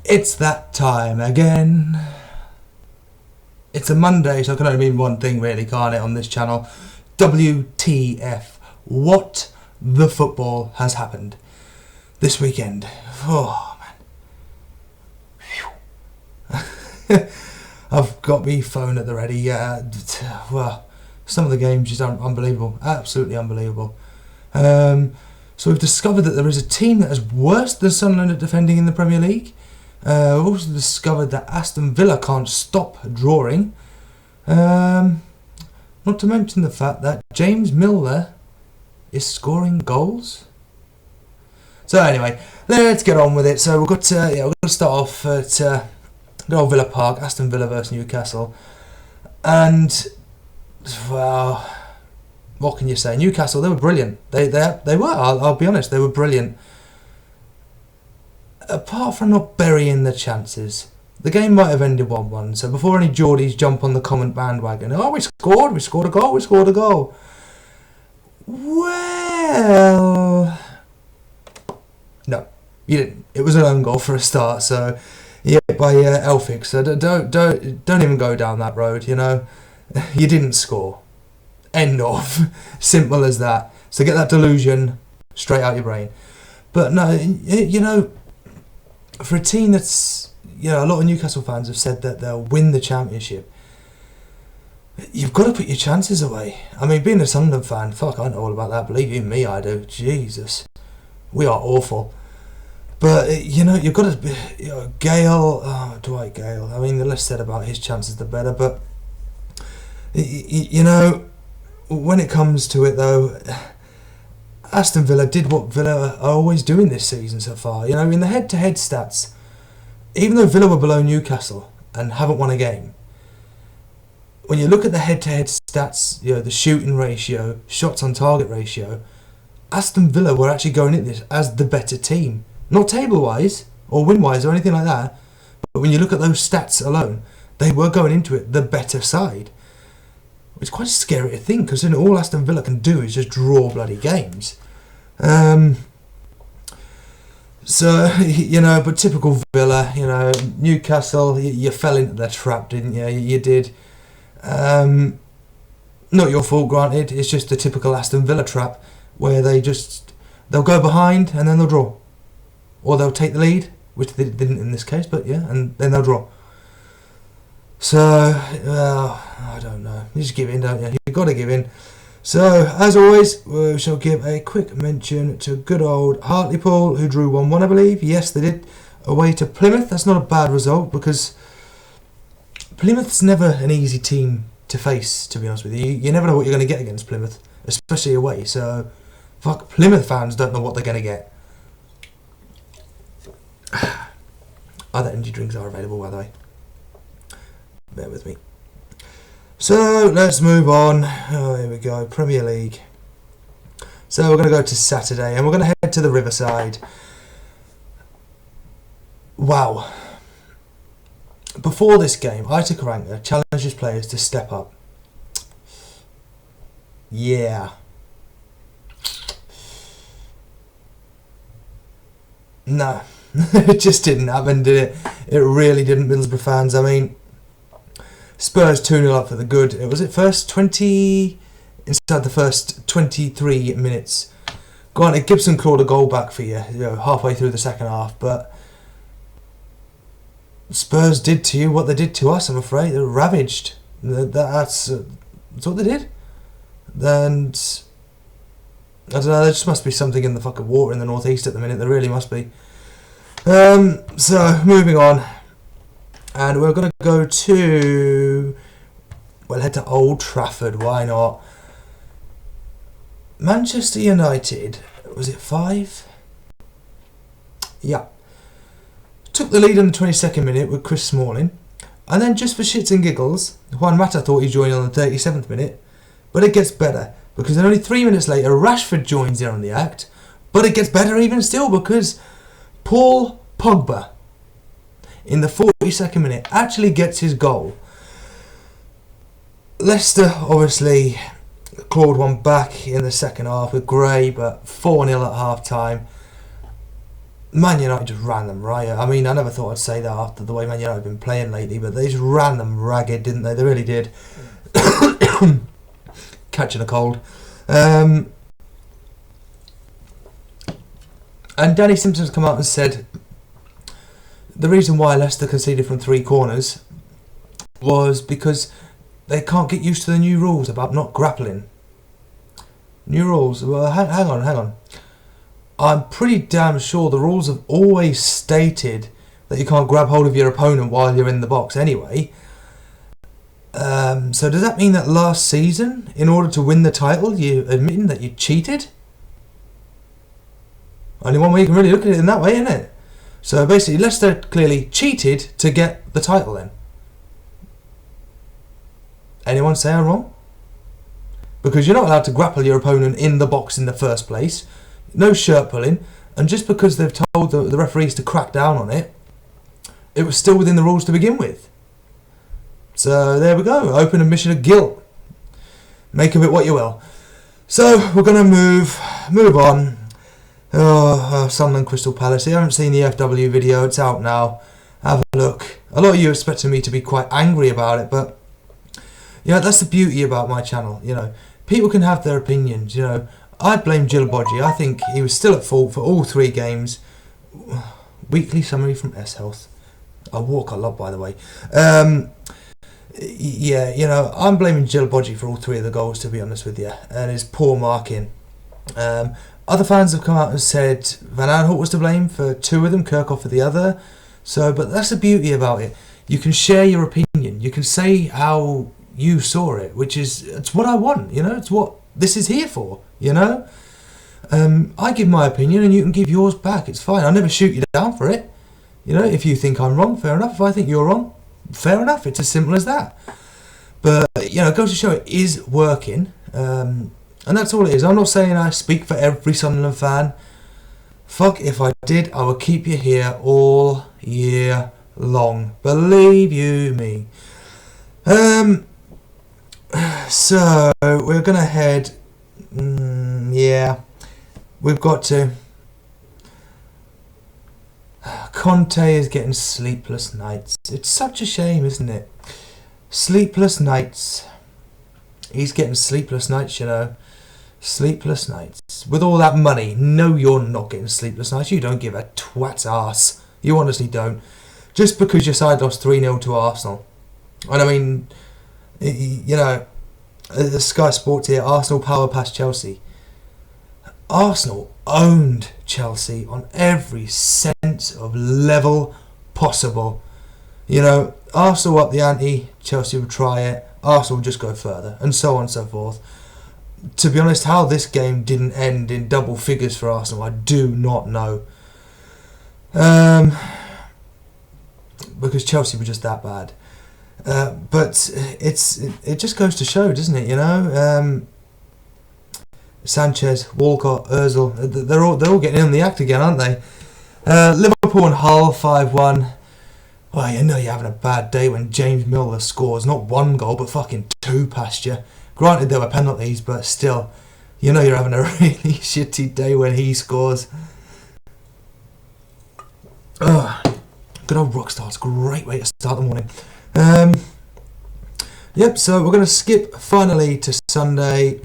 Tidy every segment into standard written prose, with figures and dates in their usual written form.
It's that time again. It's a Monday, so it can only mean one thing really, can't it, on this channel? WTF. What the football has happened this weekend. Oh, man. I've got my phone at the ready. Well, some of the games just are unbelievable. Absolutely unbelievable. So we've discovered that there is a team that is worse than Sunderland at defending in the Premier League. We've also discovered that Aston Villa can't stop drawing. Not to mention the fact that James Milner is scoring goals. So anyway, let's get on with it. So we've got to start off at good old Villa Park, Aston Villa versus Newcastle, and well, what can you say? Newcastle, they were brilliant. They were. I'll be honest, they were brilliant. Apart from not burying the chances, the game might have ended 1-1. So before any Geordies jump on the comment bandwagon, oh, we scored a goal. Well, no, you didn't. It was an own goal for a start. So yeah, by Elphick. So don't even go down that road. You know, you didn't score. End of. Simple as that. So get that delusion straight out your brain. But no, you know, for a team that's, you know, a lot of Newcastle fans have said that they'll win the championship. You've got to put your chances away. I mean, being a Sunderland fan, fuck, I know all about that. Believe you me, I do. Jesus, we are awful. But you know, you've got to, you know, Dwight Gale. I mean, the less said about his chances, the better. But you know, when it comes to it, though, Aston Villa did what Villa are always doing this season so far. You know, in the head-to-head stats, even though Villa were below Newcastle and haven't won a game, when you look at the head-to-head stats, you know, the shooting ratio, shots on target ratio, Aston Villa were actually going into this as the better team. Not table-wise or win-wise or anything like that, but when you look at those stats alone, they were going into it the better side. It's quite scary to think, because all Aston Villa can do is just draw bloody games. So, you know, but typical Villa, you know, Newcastle, you fell into their trap, didn't you? You did. Not your fault, granted. It's just the typical Aston Villa trap, where they'll go behind and then they'll draw. Or they'll take the lead, which they didn't in this case, but yeah, and then they'll draw. So, I don't know. You just give in, don't you? You've got to give in. So, as always, we shall give a quick mention to good old Hartlepool, who drew 1-1, I believe. Yes, they did. Away to Plymouth. That's not a bad result, because Plymouth's never an easy team to face, to be honest with you. You never know what you're going to get against Plymouth, especially away. So, fuck, Plymouth fans don't know what they're going to get. Other energy drinks are available, by the way. Bear with me. So let's move on. Oh, here we go. Premier League. So we're going to go to Saturday and we're going to head to the Riverside. Wow. Before this game, Aitor Karanka challenged his players to step up. Yeah. No. It just didn't happen, did it? It really didn't, Middlesbrough fans. I mean, Spurs 2-0 up for the good. Inside the first 23 minutes. Granted, Gibson clawed a goal back for you, halfway through the second half, but Spurs did to you what they did to us, I'm afraid. They were ravaged. That's what they did. And I don't know, there just must be something in the fucking water in the northeast at the minute. There really must be. So, moving on. And we're going to go to, head to Old Trafford, why not? Manchester United, was it 5? Yeah. Took the lead in the 22nd minute with Chris Smalling. And then just for shits and giggles, Juan Mata thought he'd join on the 37th minute. But it gets better, because then only 3 minutes later, Rashford joins in on the act. But it gets better even still, because Paul Pogba, in the 42nd minute, actually gets his goal. Leicester obviously clawed one back in the second half with Gray, but 4-0 at half time. Man United just ran them riot. I mean, I never thought I'd say that after the way Man United have been playing lately, but they just ran them ragged, didn't they? They really did. Catching a cold. And Danny Simpson's come out and said the reason why Leicester conceded from 3 corners was because they can't get used to the new rules about not grappling. New rules. Well, hang on. I'm pretty damn sure the rules have always stated that you can't grab hold of your opponent while you're in the box anyway. So does that mean that last season, in order to win the title, you admitting that you cheated? Only one way you can really look at it in that way, isn't it? So basically, Leicester clearly cheated to get the title then. Anyone say I'm wrong? Because you're not allowed to grapple your opponent in the box in the first place. No shirt pulling. And just because they've told the referees to crack down on it, it was still within the rules to begin with. So there we go. Open admission of guilt. Make of it what you will. So we're going to move on. Sunderland Crystal Palace. I haven't seen the FW video. It's out now. Have a look. A lot of you expected me to be quite angry about it, but you know, that's the beauty about my channel. You know, people can have their opinions. You know, I blame Jill Bodgy. I think he was still at fault for all 3 games. Weekly summary from S Health. I walk a lot, by the way. Yeah, you know, I'm blaming Jill Bodgy for all 3 of the goals, to be honest with you, and his poor marking. Other fans have come out and said Van Aanholt was to blame for 2 of them, Kirkhoff for the other. So, but that's the beauty about it. You can share your opinion. You can say how you saw it, which is, it's what I want, you know, it's what this is here for, you know. I give my opinion and you can give yours back. It's fine. I'll never shoot you down for it. You know, if you think I'm wrong, fair enough. If I think you're wrong, fair enough. It's as simple as that. But, you know, it goes to show it is working. And that's all it is. I'm not saying I speak for every Sunderland fan. Fuck, if I did, I would keep you here all year long. Believe you me. So, we're going to head... yeah, we've got to... Conte is getting sleepless nights. It's such a shame, isn't it? Sleepless nights. He's getting sleepless nights, you know. Sleepless nights. With all that money, no, you're not getting sleepless nights. You don't give a twat's arse. You honestly don't. Just because your side lost 3-0 to Arsenal. And I mean, you know, the Sky Sports here, Arsenal power past Chelsea. Arsenal owned Chelsea on every sense of level possible. You know, Arsenal up the ante, Chelsea will try it, Arsenal will just go further, and so on and so forth. To be honest, how this game didn't end in double figures for Arsenal, I do not know. Because Chelsea were just that bad. But it just goes to show, doesn't it? You know, Sanchez, Walcott, Ozil, they're all getting in the act again, aren't they? Liverpool and Hull 5-1. Well, you know you're having a bad day when James Milner scores not 1 goal but fucking 2 past you. Granted there were penalties, but still, you know you're having a really shitty day when he scores. Good old Rockstar. It's a great way to start the morning. Yep, so we're going to skip finally to Sunday.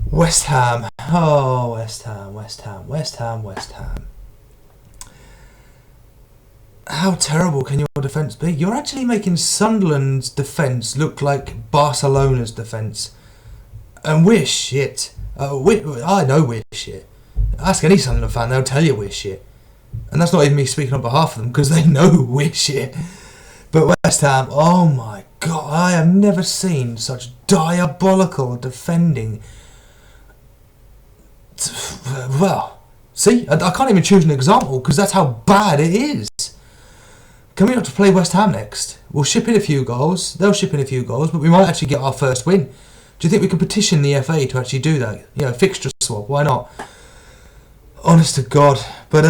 West Ham. Oh, West Ham. How terrible can your defence be? You're actually making Sunderland's defence look like Barcelona's defence. And we're shit. I know we're shit. Ask any Sunderland fan, they'll tell you we're shit. And that's not even me speaking on behalf of them, because they know we're shit. But West Ham, oh my God, I have never seen such diabolical defending. Well, see, I can't even choose an example, because that's how bad it is. Can we not to play West Ham next? We'll ship in a few goals. They'll ship in a few goals, but we might actually get our first win. Do you think we can petition the FA to actually do that? You know, fixture swap. Why not? Honest to God. But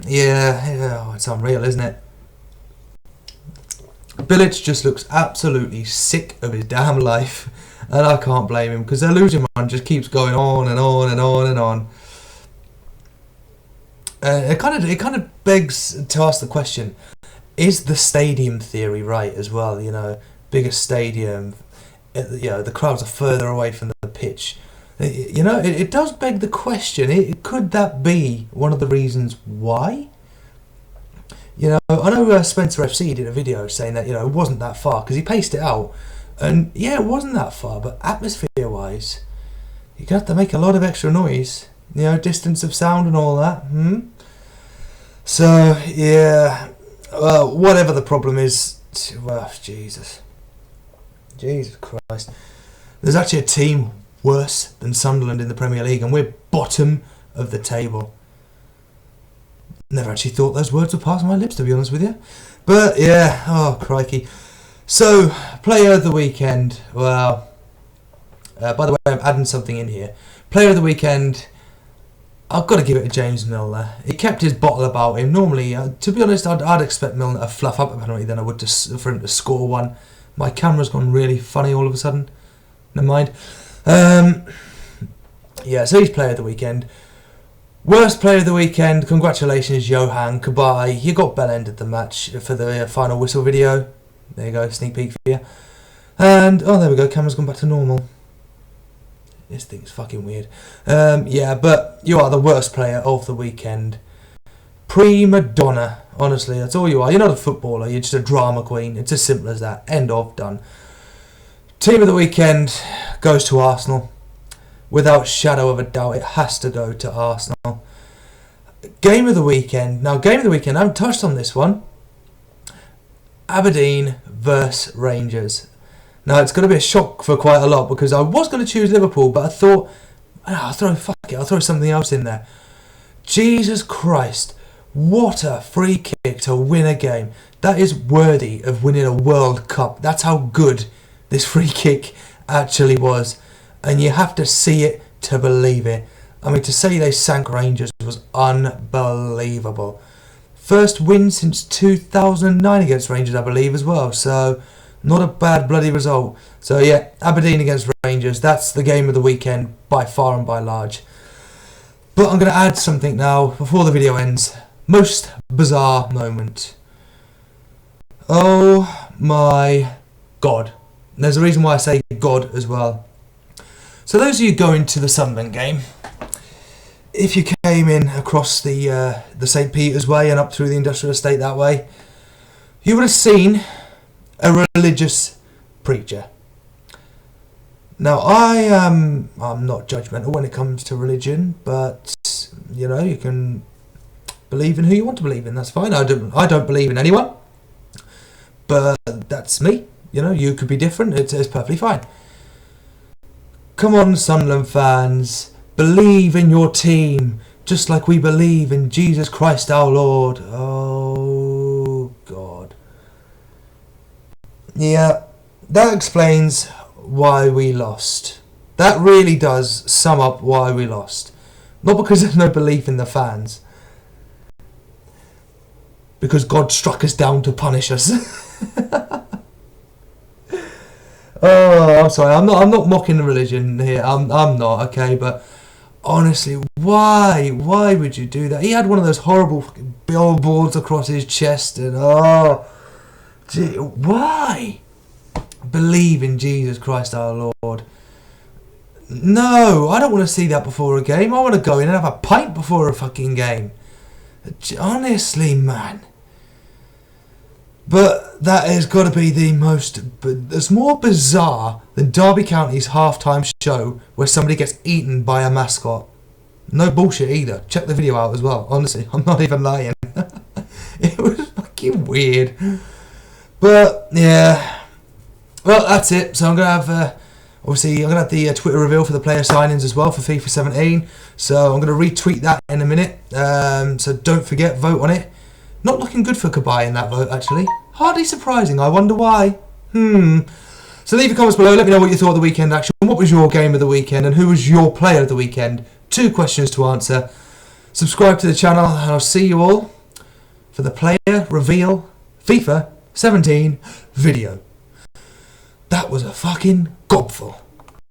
yeah, it's unreal, isn't it? Bilic just looks absolutely sick of his damn life, and I can't blame him because their losing run just keeps going on and on and on and on. It kind of begs to ask the question: is the stadium theory right as well? You know, bigger stadium, you know, the crowds are further away from the pitch. You know, it does beg the question. Could that be one of the reasons why? You know, I know Spencer FC did a video saying that, you know, it wasn't that far because he paced it out, and yeah, it wasn't that far. But atmosphere-wise, you're gonna have to make a lot of extra noise. You know, distance of sound and all that. So yeah, well, whatever the problem is, well, Jesus Christ, there's actually a team worse than Sunderland in the Premier League, and we're bottom of the table. Never actually thought those words would pass my lips, to be honest with you. But yeah, oh crikey. So, player of the weekend. Well, by the way, I'm adding something in here. Player of the weekend, I've got to give it to James Milner. He kept his bottle about him. Normally, to be honest, I'd expect Milner to fluff up a penalty than I would for him to score one. My camera's gone really funny all of a sudden. Never mind. Yeah, so he's player of the weekend. Worst player of the weekend, congratulations Johan, goodbye. You got bell-ended the match for the final whistle video. There you go, sneak peek for you. And, oh there we go, camera's gone back to normal. This thing's fucking weird. Yeah, but you are the worst player of the weekend. Prima donna, honestly, that's all you are. You're not a footballer, you're just a drama queen. It's as simple as that. End of, done. Team of the weekend goes to Arsenal. Without shadow of a doubt, it has to go to Arsenal. Game of the weekend. Now, game of the weekend, I haven't touched on this one. Aberdeen versus Rangers. Now, it's going to be a shock for quite a lot because I was going to choose Liverpool, but I thought, I'll throw something else in there. Jesus Christ, what a free kick to win a game. That is worthy of winning a World Cup. That's how good this free kick actually was. And you have to see it to believe it. I mean, to say they sank Rangers was unbelievable. First win since 2009 against Rangers, I believe, as well. So, not a bad bloody result. So, yeah, Aberdeen against Rangers. That's the game of the weekend by far and by large. But I'm going to add something now before the video ends. Most bizarre moment. Oh my God. And there's a reason why I say God as well. So those of you going to the Sunderland game, if you came in across the St. Peter's Way and up through the industrial estate that way, you would have seen a religious preacher. Now I'm not judgmental when it comes to religion, but you know, you can believe in who you want to believe in. That's fine. I don't believe in anyone, but that's me. You know, you could be different. It's perfectly fine. Come on, Sunderland fans, believe in your team, just like we believe in Jesus Christ our Lord. Oh, God. Yeah, that explains why we lost. That really does sum up why we lost. Not because there's no belief in the fans. Because God struck us down to punish us. Oh, I'm sorry. I'm not mocking the religion here. I'm not, okay. But honestly, why would you do that? He had one of those horrible fucking billboards across his chest, and gee, why? Believe in Jesus Christ our Lord. No, I don't want to see that before a game. I want to go in and have a pint before a fucking game. Honestly, man. But that has got to be the most... It's more bizarre than Derby County's halftime show where somebody gets eaten by a mascot. No bullshit either. Check the video out as well. Honestly, I'm not even lying. It was fucking weird. But, yeah. Well, that's it. So I'm going to have... obviously, I'm going to have the Twitter reveal for the player signings as well for FIFA 17. So I'm going to retweet that in a minute. So don't forget, vote on it. Not looking good for Kabay in that vote, actually. Hardly surprising. I wonder why. So leave your comments below. Let me know what you thought of the weekend action. What was your game of the weekend? And who was your player of the weekend? 2 questions to answer. Subscribe to the channel. And I'll see you all for the player reveal FIFA 17 video. That was a fucking gobful.